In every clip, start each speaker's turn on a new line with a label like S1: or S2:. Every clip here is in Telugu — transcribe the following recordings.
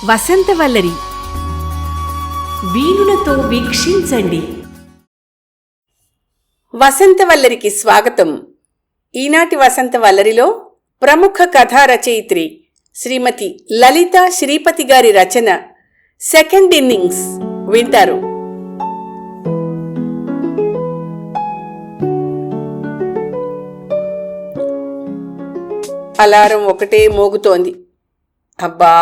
S1: వసంతవల్లరి వీణులతో వీక్షించండి.
S2: వసంతవల్లరికి స్వాగతం. ఈనాటి వసంతవల్లరిలో ప్రముఖ కథా రచయిత్రి శ్రీమతి లలితా శ్రీపతి గారి రచన సెకండ్ ఇన్నింగ్స్ వింటారు. అలారం ఒకటే మోగుతోంది. అబ్బా,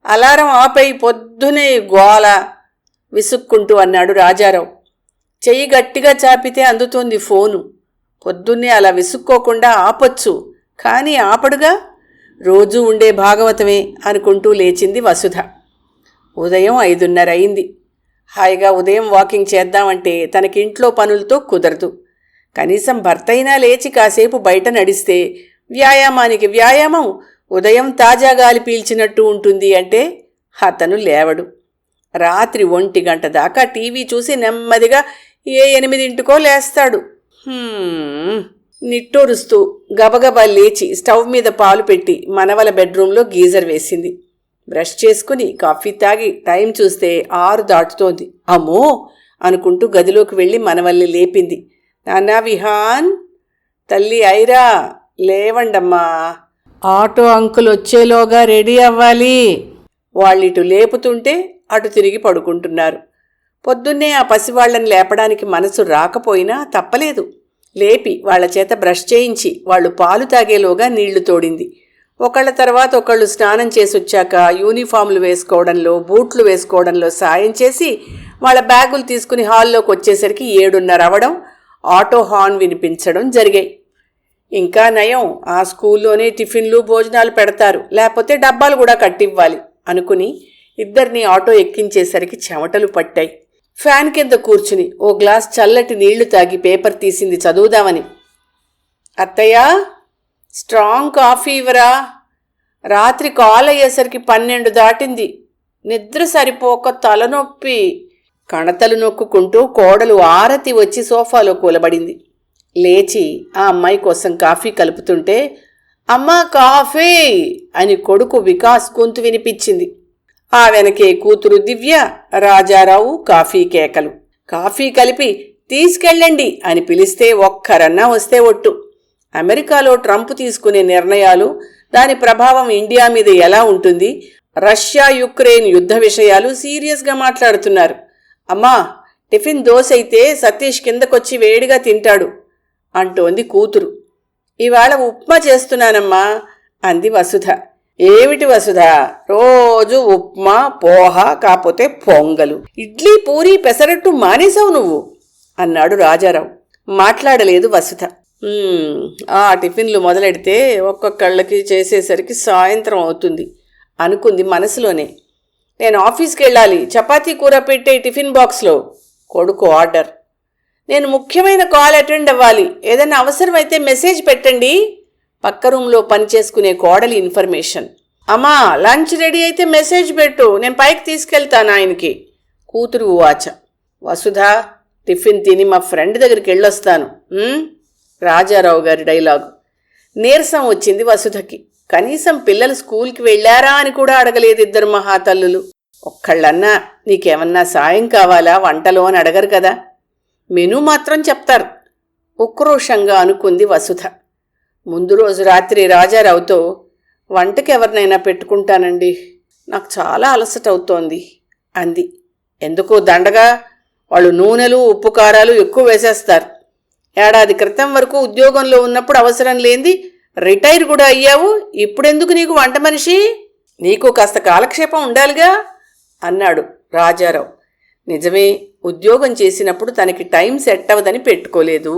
S2: అలారం ఆపై పొద్దునే గోల విసుక్కుంటూ అన్నాడు రాజారావు. చెయ్యి గట్టిగా చాపితే అందుతోంది ఫోను. పొద్దున్నే అలా విసుక్కోకుండా ఆపొచ్చు, కానీ ఆపడుగా. రోజూ ఉండే భాగవతమే అనుకుంటూ లేచింది వసుధ. ఉదయం 5:30 అయింది. హాయిగా ఉదయం వాకింగ్ చేద్దామంటే తనకింట్లో పనులతో కుదరదు. కనీసం భర్త అయినా లేచి కాసేపు బయట నడిస్తే వ్యాయామానికి వ్యాయామం, ఉదయం తాజా గాలి పీల్చినట్టు ఉంటుంది అంటే అతను లేవడు. రాత్రి 1 గంట దాకా టీవీ చూసి నెమ్మదిగా 8 లేస్తాడు. నిట్టూరుస్తూ గబగబా లేచి స్టవ్ మీద పాలు పెట్టి మనవల బెడ్రూమ్లో గీజర్ వేసింది. బ్రష్ చేసుకుని కాఫీ తాగి టైం చూస్తే 6 దాటుతోంది. అమ్మో అనుకుంటూ గదిలోకి వెళ్ళి మనవల్ని లేపింది. నాన్నా విహాన్, తల్లి ఐరా, లేవండమ్మా, ఆటో అంకుల్ వచ్చేలోగా రెడీ అవ్వాలి. వాళ్ళిటు లేపుతుంటే అటు తిరిగి పడుకుంటున్నారు. పొద్దున్నే ఆ పసివాళ్లను లేపడానికి మనసు రాకపోయినా తప్పలేదు. లేపి వాళ్ల చేత బ్రష్ చేయించి వాళ్ళు పాలు తాగేలోగా నీళ్లు తోడింది. ఒకళ్ళ తర్వాత ఒకళ్ళు స్నానం చేసొచ్చాక యూనిఫామ్లు వేసుకోవడంలో, బూట్లు వేసుకోవడంలో సాయం చేసి వాళ్ళ బ్యాగులు తీసుకుని హాల్లోకి వచ్చేసరికి 7:30 అవడం, ఆటో హార్న్ వినిపించడం జరిగాయి. ఇంకా నయం, ఆ స్కూల్లోనే టిఫిన్లు భోజనాలు పెడతారు, లేకపోతే డబ్బాలు కూడా కట్టివ్వాలి అనుకుని ఇద్దరిని ఆటో ఎక్కించేసరికి చెమటలు పట్టాయి. ఫ్యాన్ కింద కూర్చుని ఓ గ్లాస్ చల్లటి నీళ్లు తాగి పేపర్ తీసింది చదువుదామని. అత్తయ్య, స్ట్రాంగ్ కాఫీ ఇవ్వరా? రాత్రి కాల్ అయ్యేసరికి 12 దాటింది. నిద్ర సరిపోక తలనొప్పి. కణతలు నొక్కుంటూ కోడలు ఆరతి వచ్చి సోఫాలో కూలబడింది. లేచి ఆ అమ్మాయి కోసం కాఫీ కలుపుతుంటే అమ్మా కాఫీ అని కొడుకు వికాస్ గొంతు వినిపించింది. ఆ వెనకే కూతురు దివ్య, రాజారావు కాఫీ కేకలు. కాఫీ కలిపి తీసుకెళ్ళండి అని పిలిస్తే ఒక్కరన్నా వస్తే ఒట్టు. అమెరికాలో ట్రంప్ తీసుకునే నిర్ణయాలు, దాని ప్రభావం ఇండియా మీద ఎలా ఉంటుంది, రష్యా యుక్రెయిన్ యుద్ధ విషయాలు సీరియస్గా మాట్లాడుతున్నారు. అమ్మా, టిఫిన్ దోశ అయితే సతీష్ కిందకొచ్చి వేడిగా తింటాడు అంటోంది కూతురు. ఇవాళ ఉప్మా చేస్తున్నానమ్మా అంది వసుధ. ఏమిటి వసుధ, రోజు ఉప్మా, పోహ, కాకపోతే పొంగలు, ఇడ్లీ, పూరి, పెసరట్టు మానేసావు నువ్వు అన్నాడు రాజారావు. మాట్లాడలేదు వసుధ. ఆ టిఫిన్లు మొదలెడితే ఒక్కొక్కళ్ళకి చేసేసరికి సాయంత్రం అవుతుంది అనుకుంది మనసులోనే. నేను ఆఫీస్కి వెళ్ళాలి, చపాతీ కూర పెట్టే టిఫిన్ బాక్స్లో కొడుకు ఆర్డర్. నేను ముఖ్యమైన కాల్ అటెండ్ అవ్వాలి, ఏదైనా అవసరమైతే మెసేజ్ పెట్టండి. పక్క రూమ్లో పనిచేసుకునే కోడలి ఇన్ఫర్మేషన్. అమ్మా, లంచ్ రెడీ అయితే మెసేజ్ పెట్టు, నేను పైకి తీసుకెళ్తాను ఆయనకి. కూతురు వాచ. వసుధ, టిఫిన్ తిని మా ఫ్రెండ్ దగ్గరికి వెళ్ళొస్తాను. రాజారావు గారి డైలాగు. నీరసం వచ్చింది వసుధకి. కనీసం పిల్లలు స్కూల్కి వెళ్ళారా అని కూడా అడగలేదు ఇద్దరు మహాతల్లులు. ఒక్కళ్ళన్నా నీకేమన్నా సాయం కావాలా వంటలో అని అడగరు కదా, మెనూ మాత్రం చెప్తారు. ఉక్రోషంగా అనుకుంది వసుధ. ముందు రోజు రాత్రి రాజారావుతో, వంటకి ఎవరినైనా పెట్టుకుంటానండి, నాకు చాలా అలసట అవుతోంది అంది. ఎందుకో దండగా, వాళ్ళు నూనెలు, ఉప్పు, కారాలు ఎక్కువ వేసేస్తారు. ఏడాది క్రితం వరకు ఉద్యోగంలో ఉన్నప్పుడు అవసరం లేనిది రిటైర్ కూడా అయ్యావు, ఇప్పుడెందుకు నీకు వంట మనిషి? నీకు కాస్త కాలక్షేపం ఉండాలిగా అన్నాడు రాజారావు. నిజమే, ఉద్యోగం చేసినప్పుడు తనకి టైం సెట్ అవ్వదని పెట్టుకోలేదు.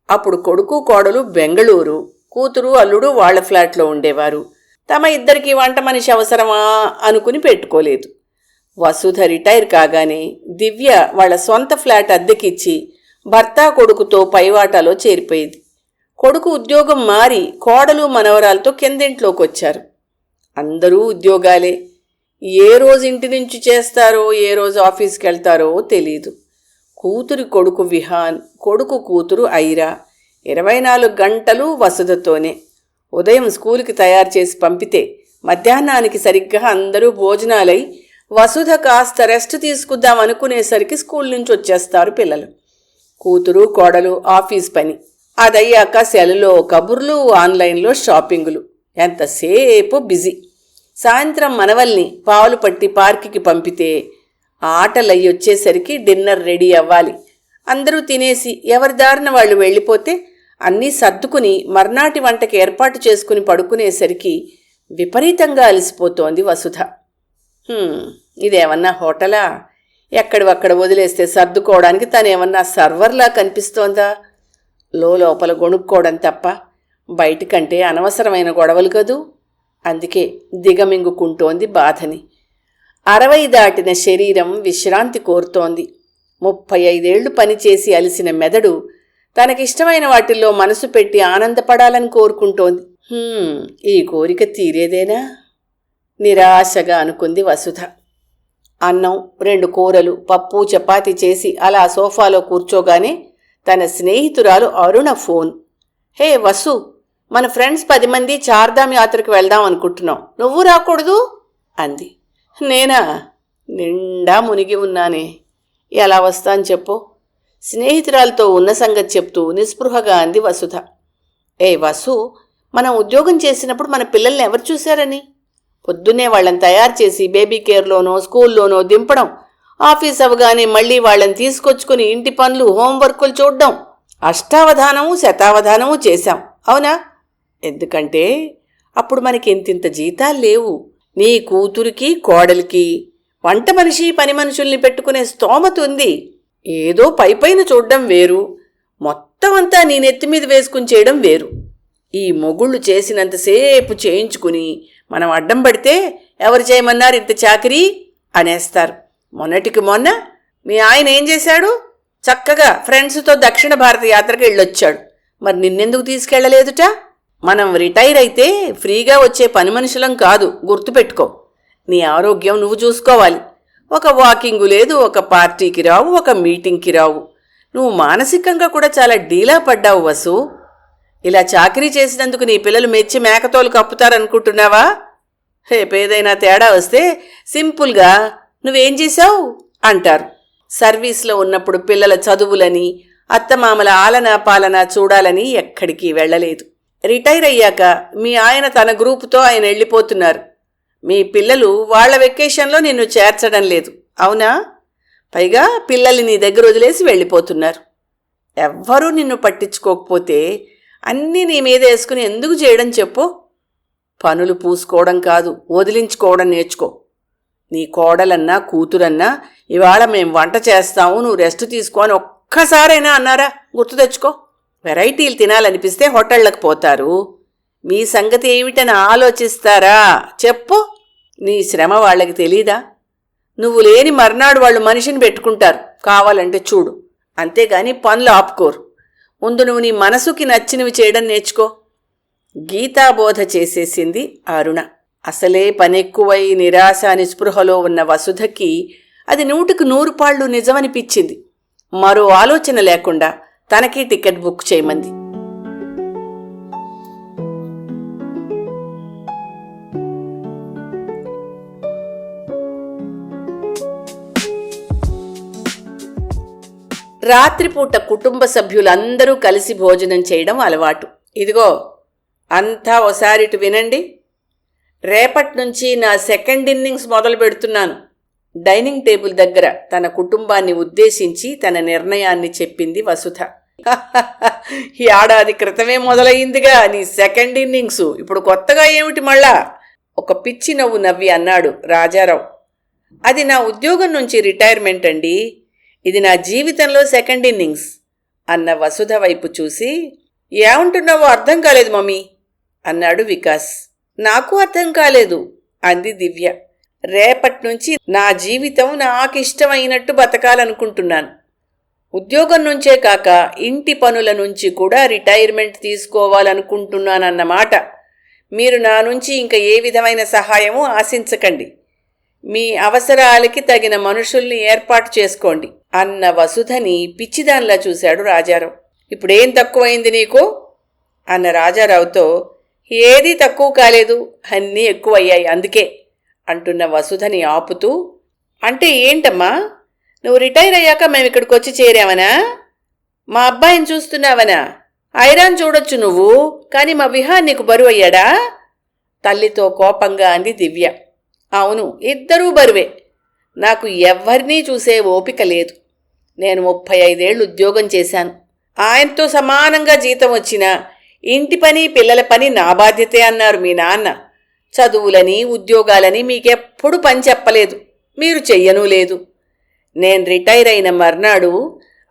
S2: అప్పుడు కొడుకు కోడలు బెంగళూరు, కూతురు అల్లుడు వాళ్ల ఫ్లాట్లో ఉండేవారు. తమ ఇద్దరికీ వంట మనిషి అవసరమా అనుకుని పెట్టుకోలేదు. వసుధ రిటైర్ కాగానే దివ్య వాళ్ల సొంత ఫ్లాట్ అద్దెకిచ్చి భర్త కొడుకుతో పైవాటాలో చేరిపోయేది. కొడుకు ఉద్యోగం మారి కోడలు మనవరాలతో కిందింట్లోకి వచ్చారు. అందరూ ఉద్యోగాలే. ఏ రోజు ఇంటి నుంచి చేస్తారో, ఏ రోజు ఆఫీస్కి వెళ్తారో తెలీదు. కూతురి కొడుకు విహాన్, కొడుకు కూతురు ఐరా 24 గంటలు వసుధతోనే. ఉదయం స్కూల్కి తయారు చేసి పంపితే మధ్యాహ్నానికి సరిగ్గా అందరూ భోజనాలై వసుధ కాస్త రెస్ట్ తీసుకుందాం అనుకునేసరికి స్కూల్ నుంచి వచ్చేస్తారు పిల్లలు. కూతురు కోడలు ఆఫీస్ పని, అదయ్యాక సెలలో కబుర్లు, ఆన్లైన్లో షాపింగులు, ఎంతసేపు బిజీ. సాయంత్రం మనవల్ని పాలు పట్టి పార్కుకి పంపితే ఆటలయ్యి వచ్చేసరికి డిన్నర్ రెడీ అవ్వాలి. అందరూ తినేసి ఎవరి దారిన వాళ్ళు వెళ్ళిపోతే అన్నీ సర్దుకుని మర్నాటి వంటకి ఏర్పాటు చేసుకుని పడుకునేసరికి విపరీతంగా అలసిపోతోంది వసుధ. ఇదేమన్నా హోటలా? ఎక్కడివక్కడ వదిలేస్తే సర్దుకోవడానికి తనేమన్నా సర్వర్లా కనిపిస్తోందా? లోపల గొణుక్కోవడం తప్ప బయటికంటే అనవసరమైన గొడవలు కదూ. అందుకే దిగమింగుకుంటోంది బాధని. 60 దాటిన శరీరం విశ్రాంతి కోరుతోంది. 35 ఏళ్లు పనిచేసి అలిసిన మెదడు తనకిష్టమైన వాటిల్లో మనసు పెట్టి ఆనందపడాలని కోరుకుంటోంది. ఈ కోరిక తీరేదేనా? నిరాశగా అనుకుంది వసుధ. అన్నం, 2 కూరలు, పప్పు, చపాతీ చేసి అలా సోఫాలో కూర్చోగానే తన స్నేహితురాలు అరుణ ఫోన్. హే వసు, మన ఫ్రెండ్స్ 10 మంది చార్ధామ్ యాత్రకు వెళ్దాం అనుకుంటున్నాం, నువ్వు రాకూడదు అంది. నేనా? నిండా మునిగి ఉన్నానే, ఎలా వస్తాను చెప్పు? స్నేహితురాలతో ఉన్న సంగతి చెప్తూ నిస్పృహగా అంది వసుధ. ఏ వసు, మనం ఉద్యోగం చేసినప్పుడు మన పిల్లల్ని ఎవరు చూశారని? పొద్దున్నే వాళ్ళని తయారు చేసి బేబీ కేర్లోనో స్కూల్లోనో దింపడం, ఆఫీస్ అవగానే మళ్ళీ వాళ్ళని తీసుకొచ్చుకుని ఇంటి పనులు, హోంవర్కులు చూడడం, అష్టావధానము శతావధానము చేశాం, అవునా? ఎందుకంటే అప్పుడు మనకి ఇంతింత జీతాలు లేవు. నీ కూతురికి కోడలికి వంట మనిషి, పని మనుషుల్ని పెట్టుకునే స్తోమత ఉంది. ఏదో పైపైన చూడడం వేరు, మొత్తం అంతా నీ నెత్తి మీద వేసుకుని చేయడం వేరు. ఈ మొగుళ్ళు చేసినంతసేపు చేయించుకుని మనం అడ్డం పడితే ఎవరు చేయమన్నారు ఇంత చాకరీ అనేస్తారు. మొన్నటికి మొన్న మీ ఆయన ఏం చేశాడు? చక్కగా ఫ్రెండ్స్తో దక్షిణ భారత యాత్రకు వెళ్ళొచ్చాడు. మరి నిన్నెందుకు తీసుకెళ్లలేదుట? మనం రిటైర్ అయితే ఫ్రీగా వచ్చే పని మనుషులం కాదు, గుర్తుపెట్టుకో. నీ ఆరోగ్యం నువ్వు చూసుకోవాలి. ఒక వాకింగు లేదు, ఒక పార్టీకి రావు, ఒక మీటింగ్కి రావు. నువ్వు మానసికంగా కూడా చాలా డీలా పడ్డావు వసు. ఇలా చాకరీ చేసినందుకు నీ పిల్లలు మెచ్చి మేకతోలు కప్పుతారనుకుంటున్నావా? రేపేదైనా తేడా వస్తే సింపుల్గా నువ్వేం చేశావు అంటారు. సర్వీస్లో ఉన్నప్పుడు పిల్లల చదువులని, అత్తమామల ఆలనా పాలనా చూడాలని ఎక్కడికి వెళ్ళలేదు. రిటైర్ అయ్యాక మీ ఆయన తన గ్రూపుతో ఆయన వెళ్ళిపోతున్నారు. మీ పిల్లలు వాళ్ల వెకేషన్లో నిన్ను చేర్చడం లేదు, అవునా? పైగా పిల్లల్ని నీ దగ్గర వదిలేసి వెళ్ళిపోతున్నారు. ఎవ్వరూ నిన్ను పట్టించుకోకపోతే అన్నీ నీ మీద వేసుకుని ఎందుకు చేయడం చెప్పు? పనులు పూసుకోవడం కాదు, వదిలించుకోవడం నేర్చుకో. నీ కోడలన్నా కూతురన్నా ఇవాళ మేం వంట చేస్తాము, నువ్వు రెస్ట్ తీసుకో అని ఒక్కసారైనా అన్నారా? గుర్తు తెచ్చుకో. వెరైటీలు తినాలనిపిస్తే హోటళ్లకు పోతారు. మీ సంగతి ఏమిటని ఆలోచిస్తారా చెప్పు? నీ శ్రమ వాళ్ళకి తెలీదా? నువ్వు లేని మర్నాడు వాళ్ళు మనిషిని పెట్టుకుంటారు, కావాలంటే చూడు. అంతేగాని పనులు ఆపుకోరు. ముందు నువ్వు నీ మనసుకి నచ్చినవి చేయడం నేర్చుకో. గీతాబోధ చేసేసింది అరుణ. అసలే పనెక్కువై నిరాశ నిస్పృహలో ఉన్న వసుధకి అది 100కు 100 పాళ్ళు నిజమనిపించింది. మరో ఆలోచన లేకుండా తనకి టికెట్ బుక్ చేయమంది. రాత్రిపూట కుటుంబ సభ్యులందరూ కలిసి భోజనం చేయడం అలవాటు. ఇదిగో అంతా ఓసారిటు వినండి. రేపటి నుంచి నా సెకండ్ ఇన్నింగ్స్ మొదలు పెడుతున్నాను. డైనింగ్ టేబుల్ దగ్గర తన కుటుంబాన్ని ఉద్దేశించి తన నిర్ణయాన్ని చెప్పింది వసుధ. ఏడాది క్రితమే మొదలయ్యిందిగా నీ సెకండ్ ఇన్నింగ్సు, ఇప్పుడు కొత్తగా ఏమిటి మళ్ళా? ఒక పిచ్చి నవ్వు నవ్వి అన్నాడు రాజారావు. అది నా ఉద్యోగం నుంచి రిటైర్మెంట్ అండి, ఇది నా జీవితంలో సెకండ్ ఇన్నింగ్స్ అన్న వసుధ వైపు చూసి, ఏమంటున్నావో అర్థం కాలేదు మమ్మీ అన్నాడు వికాస్. నాకు అర్థం కాలేదు అంది దివ్య. రేపటి నుంచి నా జీవితం నాకిష్టమైనట్టు బతకాలనుకుంటున్నాను. ఉద్యోగం నుంచే కాక ఇంటి పనుల నుంచి కూడా రిటైర్మెంట్ తీసుకోవాలనుకుంటున్నానన్నమాట. మీరు నా నుంచి ఇంకా ఏ విధమైన సహాయమూ ఆశించకండి. మీ అవసరాలకి తగిన మనుషుల్ని ఏర్పాటు చేసుకోండి అన్న వసుధని పిచ్చిదానిలా చూశాడు రాజారావు. ఇప్పుడేం తక్కువైంది నీకు అన్న రాజారావుతో, ఏదీ తక్కువ కాలేదు, అన్నీ ఎక్కువయ్యాయి అందుకే అంటున్న వసుధని ఆపుతూ, అంటే ఏంటమ్మా, నువ్వు రిటైర్ అయ్యాక మేమిక్కడికి వచ్చి చేరావనా? మా అబ్బాయిని చూస్తున్నావనా? ఐరాన్ చూడొచ్చు నువ్వు, కానీ మా విహాన్ నీకు బరువు అయ్యాడా? తల్లితో కోపంగా అంది దివ్య. అవును, ఇద్దరూ బరువే. నాకు ఎవ్వరినీ చూసే ఓపిక లేదు. నేను 35 ఏళ్ళు ఉద్యోగం చేశాను. ఆయనతో సమానంగా జీతం వచ్చినా ఇంటి పని పిల్లల పని నా బాధ్యతే అన్నారు మీ నాన్న. చదువులని ఉద్యోగాలని మీకెప్పుడు పని చెప్పలేదు, మీరు చెయ్యనూ లేదు. నేను రిటైర్ అయిన మర్నాడు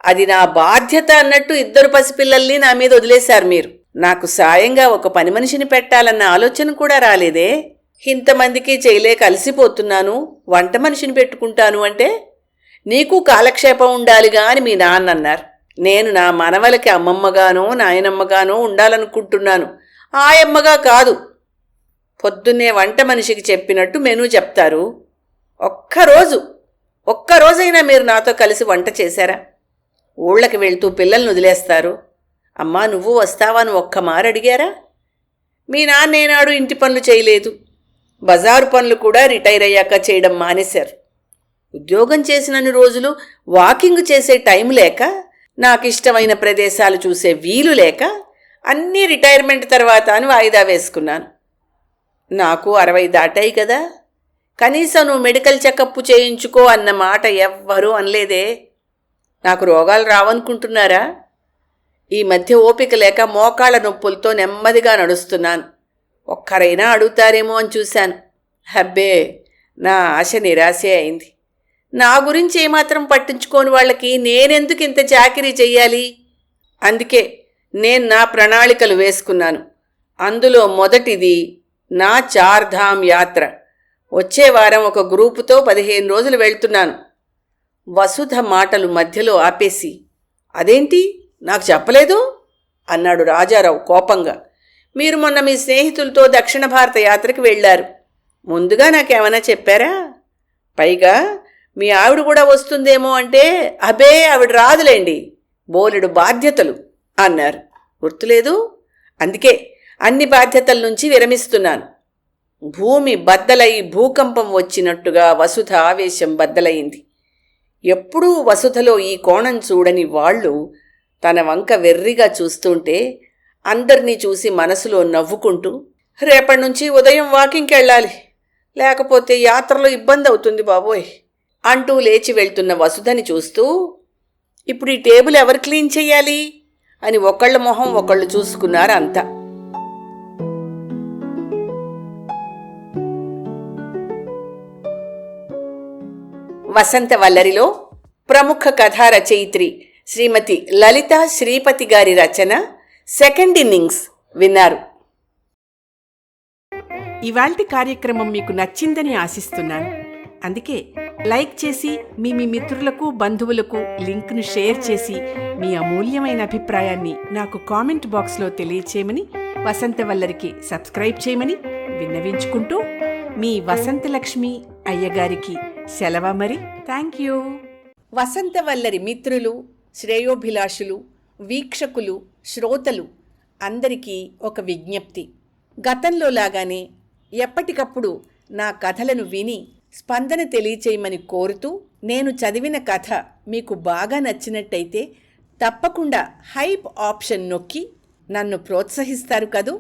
S2: అది నా బాధ్యత అన్నట్టు 2 పసిపిల్లల్ని నా మీద వదిలేశారు మీరు. నాకు సాయంగా ఒక పని మనిషిని పెట్టాలన్న ఆలోచన కూడా రాలేదే. ఇంతమందికి చేయలేక అలసిపోతున్నాను, వంట మనిషిని పెట్టుకుంటాను అంటే నీకు కాలక్షేపం ఉండాలిగా అని మీ నాన్న అన్నారు. నేను నా మనవలకి అమ్మమ్మగానో నాయనమ్మగానో ఉండాలనుకుంటున్నాను, ఆయమ్మగా కాదు. పొద్దున్నే వంట మనిషికి చెప్పినట్టు మెనూ చెప్తారు. ఒక్కరోజైనా మీరు నాతో కలిసి వంట చేశారా? ఊళ్ళకి వెళ్తూ పిల్లల్ని వదిలేస్తారు. అమ్మా నువ్వు వస్తావని ఒక్క మారు అడిగారా? మీ నాన్నేనాడు ఇంటి పనులు చేయలేదు. బజారు పనులు కూడా రిటైర్ అయ్యాక చేయడం మానేశారు. ఉద్యోగం చేసినన్ని రోజులు వాకింగ్ చేసే టైం లేక, నాకిష్టమైన ప్రదేశాలు చూసే వీలు లేక అన్నీ రిటైర్మెంట్ తర్వాత అని వాయిదా వేసుకున్నాను. నాకు 60 దాటాయి కదా, కనీసం నువ్వు మెడికల్ చెకప్ చేయించుకో అన్న మాట ఎవ్వరూ అనలేదే. నాకు రోగాలు రావనుకుంటున్నారా? ఈ మధ్య ఓపిక లేక మోకాళ్ళ నొప్పులతో నెమ్మదిగా నడుస్తున్నాను. ఒక్కరైనా అడుగుతారేమో అని చూశాను. హబ్బే, నా ఆశ నిరాశే అయింది. నా గురించి ఏమాత్రం పట్టించుకోని వాళ్ళకి నేనెందుకు ఇంత చాకిరీ చెయ్యాలి? అందుకే నేను నా ప్రణాళికలు వేసుకున్నాను. అందులో మొదటిది నా 4 ధామ్ యాత్ర. వచ్చే వారం ఒక గ్రూపుతో 15 రోజులు వెళ్తున్నాను. వసుధ మాటలు మధ్యలో ఆపేసి, అదేంటి నాకు చెప్పలేదు అన్నాడు రాజారావు కోపంగా. మీరు మొన్న మీ స్నేహితులతో దక్షిణ భారత యాత్రకు వెళ్ళారు. ముందుగా నాకేమైనా చెప్పారా? పైగా మీ ఆవిడ కూడా వస్తుందేమో అంటే, అబే ఆవిడ రాదులేండి, బోలెడు బాధ్యతలు అన్నారు. గుర్తులేదు? అందుకే అన్ని బాధ్యతల నుంచి విరమిస్తున్నాను. భూమి బద్దలై భూకంపం వచ్చినట్టుగా వసుధ ఆవేశం బద్దలయింది. ఎప్పుడూ వసుధలో ఈ కోణం చూడని వాళ్ళు తన వంక వెర్రిగా చూస్తుంటే అందర్నీ చూసి మనసులో నవ్వుకుంటూ, రేపటి నుంచి ఉదయం వాకింగ్కి వెళ్ళాలి, లేకపోతే యాత్రలో ఇబ్బంది అవుతుంది బాబోయ్ అంటూ లేచి వెళ్తున్న వసుధని చూస్తూ, ఇప్పుడు ఈ టేబుల్ ఎవరు క్లీన్ చెయ్యాలి అని ఒకళ్ళ మొహం ఒకళ్ళు చూసుకున్నారు అంతా. వసంత వల్లరిలో ప్రముఖ కథా రచయిత్రి శ్రీమతి లలితా శ్రీపతి గారి రచన సెకండ్ ఇన్నింగ్స్ విన్నారు.
S1: ఇవాల్టి కార్యక్రమం మీకు నచ్చిందని ఆశిస్తున్నాను. అందుకే లైక్ చేసి మీ మిత్రులకు బంధువులకు లింక్ను షేర్ చేసి మీ అమూల్యమైన అభిప్రాయాన్ని నాకు కామెంట్ బాక్స్లో తెలియచేయమని, వసంతవల్లరికి సబ్స్క్రైబ్ చేయమని విన్నవించుకుంటూ మీ వసంతలక్ష్మి అయ్యగారికి సెలవు మరి. Thank you.
S2: వసంతవల్లరి మిత్రులు, శ్రేయోభిలాషులు, వీక్షకులు, శ్రోతలు అందరికీ ఒక విజ్ఞప్తి. గతంలో లాగానే ఎప్పటికప్పుడు నా కథలను విని స్పందన తెలియచేయమని కోరుతూ, నేను చదివిన కథ మీకు బాగా నచ్చినట్టయితే తప్పకుండా హైప్ ఆప్షన్ నొక్కి నన్ను ప్రోత్సహిస్తారు కదూ.